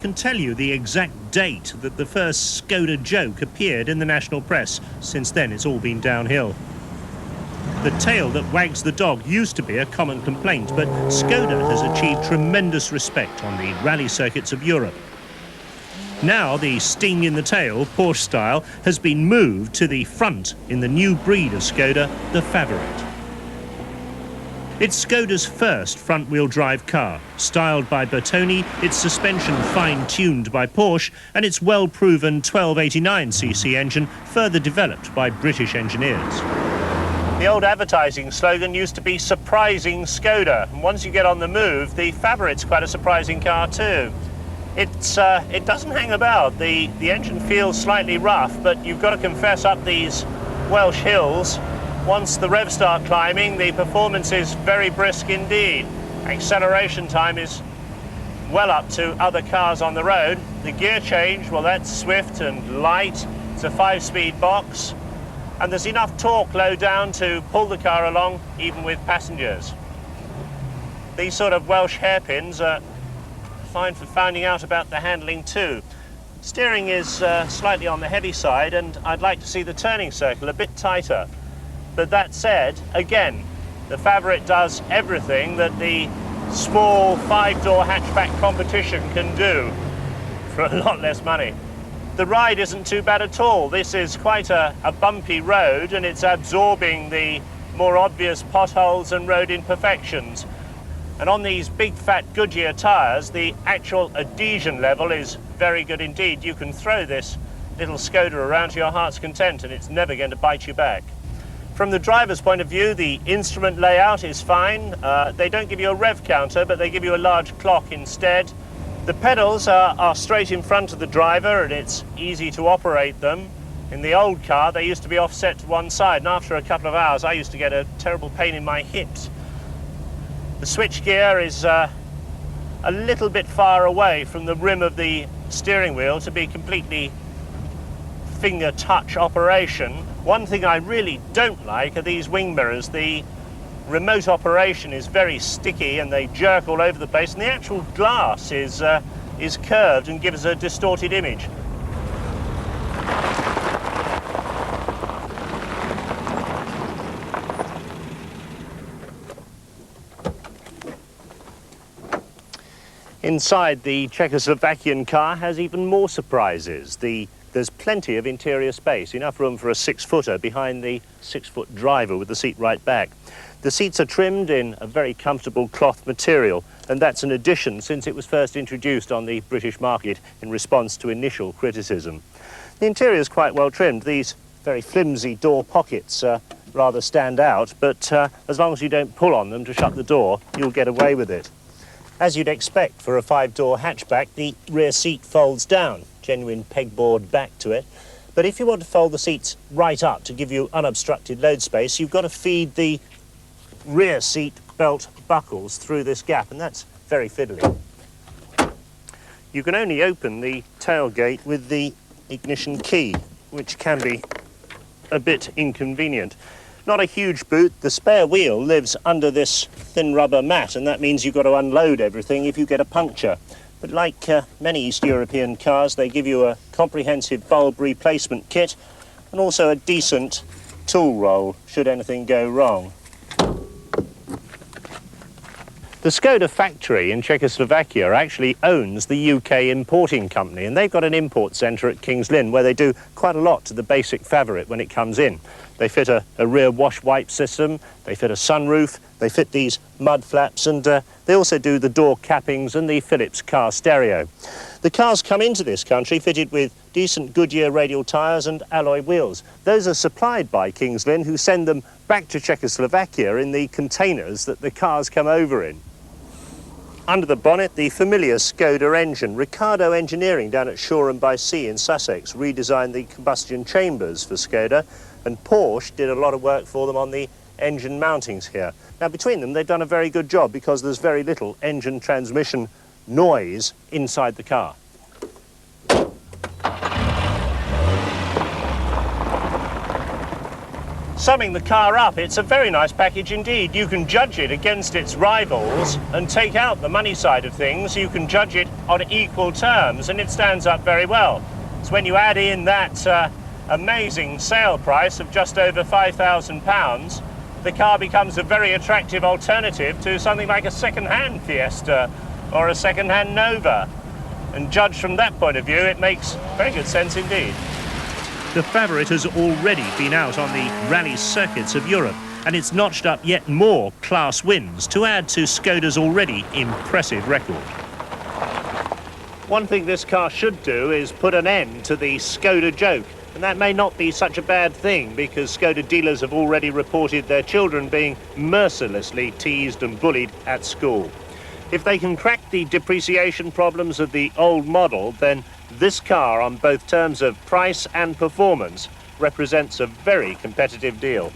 Can tell you the exact date that the first Skoda joke appeared in the national press. Since then, it's all been downhill. The tail that wags the dog used to be a common complaint, but Skoda has achieved tremendous respect on the rally circuits of Europe. Now the sting in the tail, Porsche style, has been moved to the front in the new breed of Skoda, the Favorit. It's Skoda's first front-wheel drive car. Styled by Bertoni, its suspension fine-tuned by Porsche, and its well-proven 1289cc engine further developed by British engineers. The old advertising slogan used to be "Surprising Skoda," and once you get on the move, the Favorit's quite a surprising car too. It doesn't hang about. The engine feels slightly rough, but you've got to confess, up these Welsh hills, once the revs start climbing, the performance is very brisk indeed. Acceleration time is well up to other cars on the road. The gear change, well, that's swift and light. It's a 5-speed box. And there's enough torque low down to pull the car along, even with passengers. These sort of Welsh hairpins are fine for finding out about the handling too. Steering is slightly on the heavy side, and I'd like to see the turning circle a bit tighter. But that said, again, the Favorit does everything that the small 5-door hatchback competition can do for a lot less money. The ride isn't too bad at all. This is quite a bumpy road, and it's absorbing the more obvious potholes and road imperfections. And on these big fat Goodyear tyres, the actual adhesion level is very good indeed. You can throw this little Skoda around to your heart's content and it's never going to bite you back. From the driver's point of view, the instrument layout is fine. They don't give you a rev counter, but they give you a large clock instead. The pedals are straight in front of the driver, and it's easy to operate them. In the old car, they used to be offset to one side, and after a couple of hours, I used to get a terrible pain in my hips. The switch gear is a little bit far away from the rim of the steering wheel to be completely finger touch operation. One thing I really don't like are these wing mirrors. The remote operation is very sticky and they jerk all over the place, and the actual glass is curved and gives a distorted image. Inside, the Czechoslovakian car has even more surprises. There's plenty of interior space, enough room for a 6-footer behind the 6-foot driver with the seat right back. The seats are trimmed in a very comfortable cloth material, and that's an addition since it was first introduced on the British market in response to initial criticism. The interior is quite well trimmed. These very flimsy door pockets rather stand out, but as long as you don't pull on them to shut the door, you'll get away with it. As you'd expect for a 5-door hatchback, the rear seat folds down, genuine pegboard back to it. But if you want to fold the seats right up to give you unobstructed load space, you've got to feed the rear seat belt buckles through this gap, and that's very fiddly. You can only open the tailgate with the ignition key, which can be a bit inconvenient. Not a huge boot. The spare wheel lives under this thin rubber mat, and that means you've got to unload everything if you get a puncture. But like many East European cars, they give you a comprehensive bulb replacement kit and also a decent tool roll should anything go wrong. The Skoda factory in Czechoslovakia actually owns the UK importing company, and they've got an import centre at King's Lynn where they do quite a lot to the basic Favorit when it comes in. They fit a rear wash wipe system, they fit a sunroof, they fit these mud flaps, and they also do the door cappings and the Philips car stereo. The cars come into this country fitted with decent Goodyear radial tyres and alloy wheels. Those are supplied by King's Lynn, who send them back to Czechoslovakia in the containers that the cars come over in. Under the bonnet, the familiar Skoda engine. Ricardo Engineering down at Shoreham-by-Sea in Sussex redesigned the combustion chambers for Skoda, and Porsche did a lot of work for them on the engine mountings here. Now, between them, they've done a very good job because there's very little engine transmission noise inside the car. Summing the car up, it's a very nice package indeed. You can judge it against its rivals and take out the money side of things. You can judge it on equal terms, and it stands up very well. So when you add in that amazing sale price of just over £5,000, the car becomes a very attractive alternative to something like a second-hand Fiesta or a second-hand Nova. And judged from that point of view, it makes very good sense indeed. The Favorit has already been out on the rally circuits of Europe, and it's notched up yet more class wins to add to Skoda's already impressive record. One thing this car should do is put an end to the Skoda joke, and that may not be such a bad thing because Skoda dealers have already reported their children being mercilessly teased and bullied at school. If they can crack the depreciation problems of the old model, then this car, on both terms of price and performance, represents a very competitive deal.